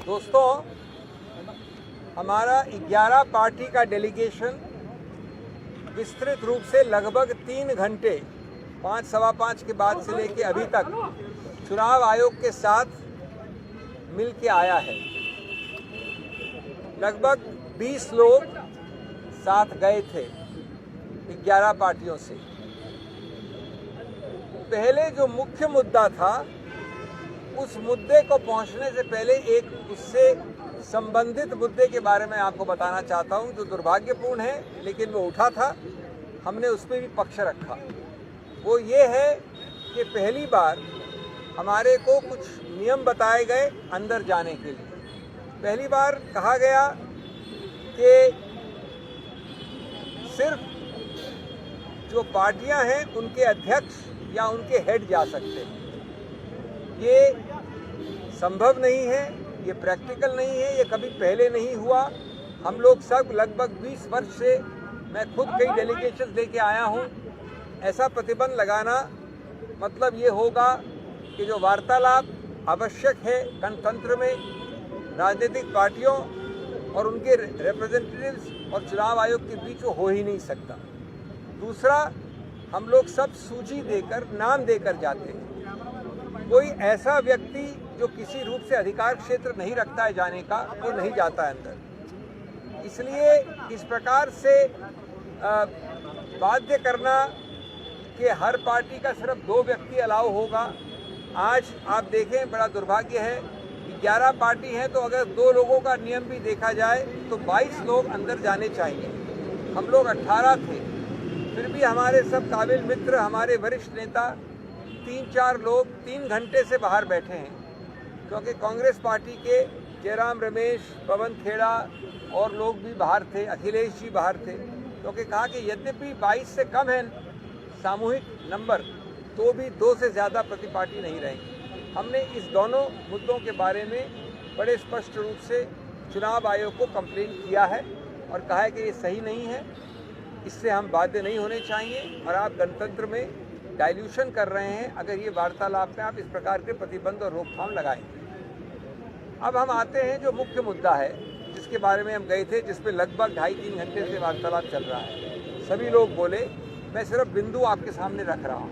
दोस्तों, हमारा 11 पार्टी का डेलीगेशन विस्तृत रूप से लगभग 3 घंटे 5 सवा 5 के बाद से लेकर अभी तक चुनाव आयोग के साथ मिल के आया है। लगभग 20 लोग साथ गए थे 11 पार्टियों से। पहले जो मुख्य मुद्दा था, उस मुद्दे को पहुंचने से पहले एक उससे संबंधित मुद्दे के बारे में आपको बताना चाहता हूं, जो दुर्भाग्यपूर्ण है, लेकिन वो उठा था, हमने उस पर भी पक्ष रखा। वो ये है कि पहली बार हमारे को कुछ नियम बताए गए अंदर जाने के लिए। पहली बार कहा गया कि सिर्फ जो पार्टियां हैं उनके अध्यक्ष या उनके हेड जा सकते हैं। ये संभव नहीं है, ये प्रैक्टिकल नहीं है, ये कभी पहले नहीं हुआ। हम लोग सब लगभग 20 वर्ष से, मैं खुद कई डेलीगेशन लेके आया हूँ, ऐसा प्रतिबंध लगाना मतलब ये होगा कि जो वार्तालाप आवश्यक है गणतंत्र में, राजनीतिक पार्टियों और उनके रिप्रेजेंटेटिव्स और चुनाव आयोग के बीच वो हो ही नहीं सकता। दूसरा, हम लोग सब सूची देकर, नाम देकर जाते हैं। कोई ऐसा व्यक्ति जो किसी रूप से अधिकार क्षेत्र नहीं रखता है जाने का, वो नहीं जाता है अंदर। इसलिए इस प्रकार से बाध्य करना कि हर पार्टी का सिर्फ 2 व्यक्ति अलाउ होगा। आज आप देखें, बड़ा दुर्भाग्य है, 11 पार्टी हैं, तो अगर 2 लोगों का नियम भी देखा जाए तो 22 लोग अंदर जाने चाहिए। हम लोग 18 थे, फिर भी हमारे सब काबिल मित्र, हमारे वरिष्ठ नेता 3-4 लोग 3 घंटे से बाहर बैठे हैं, क्योंकि कांग्रेस पार्टी के जयराम रमेश, पवन खेड़ा और लोग भी बाहर थे, अखिलेश जी बाहर थे, क्योंकि कहा कि यद्यपि 22 से कम है सामूहिक नंबर, तो भी 2 से ज़्यादा प्रति पार्टी नहीं रहेंगे। हमने इस दोनों मुद्दों के बारे में बड़े स्पष्ट रूप से चुनाव आयोग को कंप्लेन किया है और कहा है कि ये सही नहीं है, इससे हम बाध्य नहीं होने चाहिए और आप गणतंत्र में डाइल्यूशन कर रहे हैं अगर ये वार्तालाप में आप इस प्रकार के प्रतिबंध और रोकथाम लगाएंगे। अब हम आते हैं जो मुख्य मुद्दा है, जिसके बारे में हम गए थे, जिसपे लगभग 2.5-3 घंटे से वार्तालाप चल रहा है। सभी लोग बोले, मैं सिर्फ बिंदु आपके सामने रख रहा हूँ।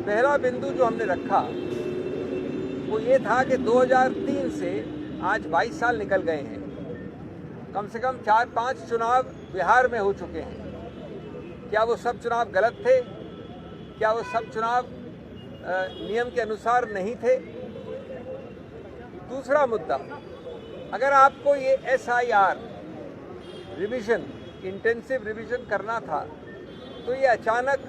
पहला बिंदु जो हमने रखा वो ये था कि 2003 से आज 22 साल निकल गए हैं, कम से कम 4-5 चुनाव बिहार में हो चुके हैं। क्या वो सब चुनाव गलत थे? क्या वो सब चुनाव नियम के अनुसार नहीं थे? दूसरा मुद्दा, अगर आपको ये SIR रिवीजन, इंटेंसिव रिवीजन करना था, तो ये अचानक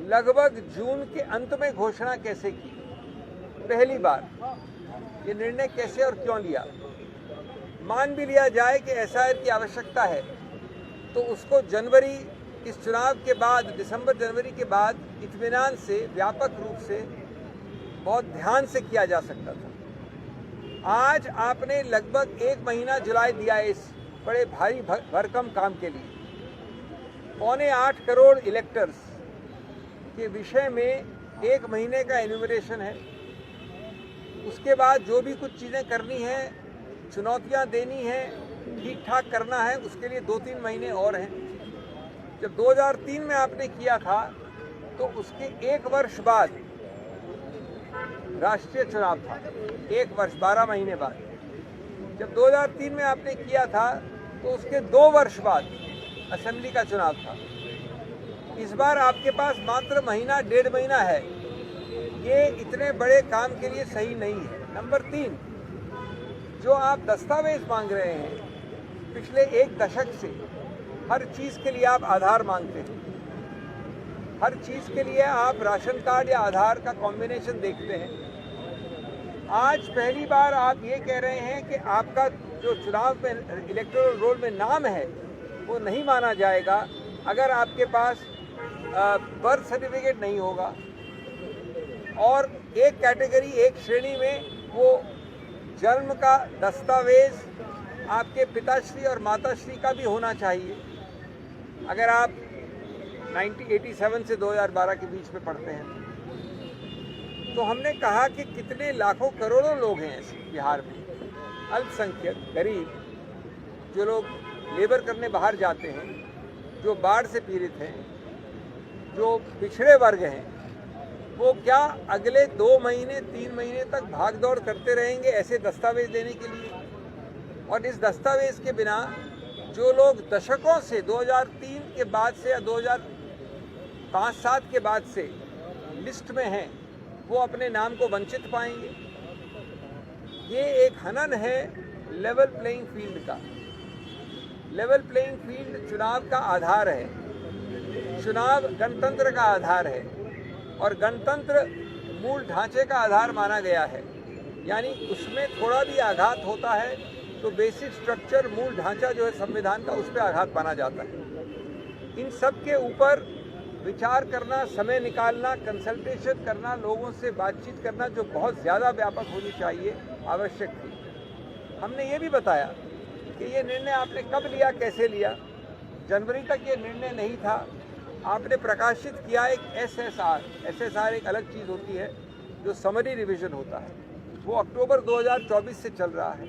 लगभग जून के अंत में घोषणा कैसे की? पहली बार ये निर्णय कैसे और क्यों लिया? मान भी लिया जाए कि SIR की आवश्यकता है, तो उसको जनवरी, इस चुनाव के बाद, दिसंबर-जनवरी के बाद इत्मीनान से, व्यापक रूप से, बहुत ध्यान से किया जा सकता था। आज आपने लगभग 1 महीना जुलाई दिया है इस बड़े भारी भरकम काम के लिए। 7.25 करोड़ इलेक्टर्स के विषय में 1 महीने का एन्यूमरेशन है। उसके बाद जो भी कुछ चीज़ें करनी हैं, चुनौतियां देनी हैं, ठीक ठाक करना है, उसके लिए 2-3 महीने और हैं। जब 2003 में आपने किया था, तो उसके 1 वर्ष बाद राष्ट्रीय चुनाव था, 1 वर्ष 12 महीने बाद। जब 2003 में आपने किया था, तो उसके 2 वर्ष बाद असेंबली का चुनाव था। इस बार आपके पास मात्र महीना, 1.5 महीना है। ये इतने बड़े काम के लिए सही नहीं है। नंबर 3, जो आप दस्तावेज मांग रहे हैं, पिछले 1 दशक से हर चीज़ के लिए आप आधार मांगते हैं, हर चीज़ के लिए आप राशन कार्ड या आधार का कॉम्बिनेशन देखते हैं। आज पहली बार आप ये कह रहे हैं कि आपका जो चुनाव में इलेक्टोरल रोल में नाम है, वो नहीं माना जाएगा अगर आपके पास बर्थ सर्टिफिकेट नहीं होगा। और एक कैटेगरी, एक श्रेणी में वो जन्म का दस्तावेज आपके पिताश्री और माताश्री का भी होना चाहिए, अगर आप 1987 से 2012 के बीच में पढ़ते हैं। तो हमने कहा कि कितने लाखों करोड़ों लोग हैं ऐसे बिहार में, अल्पसंख्यक, गरीब, जो लोग लेबर करने बाहर जाते हैं, जो बाढ़ से पीड़ित हैं, जो पिछड़े वर्ग हैं, वो क्या अगले 2 महीने 3 महीने तक भागदौड़ करते रहेंगे ऐसे दस्तावेज देने के लिए? और इस दस्तावेज के बिना जो लोग दशकों से 2003 के बाद से या 2005-7 के बाद से लिस्ट में हैं, वो अपने नाम को वंचित पाएंगे। ये एक हनन है लेवल प्लेइंग फील्ड का। लेवल प्लेइंग फील्ड चुनाव का आधार है, चुनाव गणतंत्र का आधार है और गणतंत्र मूल ढांचे का आधार माना गया है। यानी उसमें थोड़ा भी आघात होता है तो बेसिक स्ट्रक्चर, मूल ढांचा जो है संविधान का, उस पर आघात माना जाता है। इन सब के ऊपर विचार करना, समय निकालना, कंसल्टेशन करना, लोगों से बातचीत करना जो बहुत ज़्यादा व्यापक होनी चाहिए, आवश्यक थी। हमने ये भी बताया कि ये निर्णय आपने कब लिया, कैसे लिया। जनवरी तक ये निर्णय नहीं था। आपने प्रकाशित किया एक एसएसआर एक अलग चीज़ होती है जो समरी रिवीजन होता है, वो अक्टूबर 2024 से चल रहा है।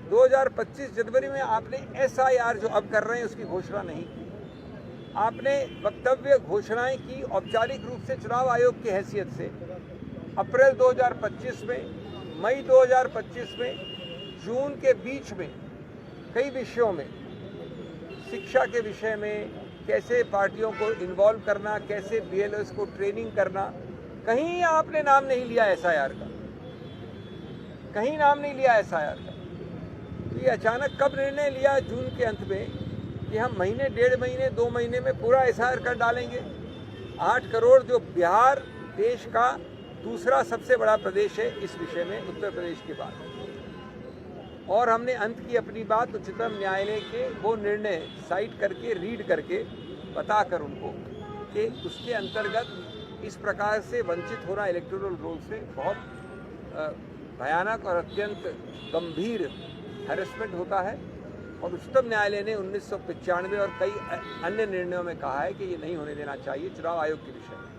2025 जनवरी में आपने एसआईआर जो अब कर रहे हैं उसकी घोषणा नहीं की। आपने वक्तव्य घोषणाएं की औपचारिक रूप से चुनाव आयोग की हैसियत से अप्रैल 2025 में, मई 2025 में, जून के बीच में कई विषयों में, शिक्षा के विषय में, कैसे पार्टियों को इन्वॉल्व करना, कैसे बीएलओएस को ट्रेनिंग करना, कहीं आपने नाम नहीं लिया एसआईआर का, कहीं नाम नहीं लिया एसआईआर का। तो ये अचानक कब निर्णय लिया जून के अंत में कि हम महीने, 1.5 महीने, 2 महीने में पूरा एसआईआर कर डालेंगे। 8 करोड़, जो बिहार देश का दूसरा सबसे बड़ा प्रदेश है इस विषय में, उत्तर प्रदेश के बाद। और हमने अंत की अपनी बात उच्चतम न्यायालय के वो निर्णय साइट करके, रीड करके, बताकर उनको कि उसके अंतर्गत इस प्रकार से वंचित होना इलेक्टोरल रोल से बहुत भयानक और अत्यंत गंभीर हैरेसमेंट होता है। और उच्चतम न्यायालय ने 1995 और कई अन्य निर्णयों में कहा है कि ये नहीं होने देना चाहिए चुनाव आयोग के विषय में।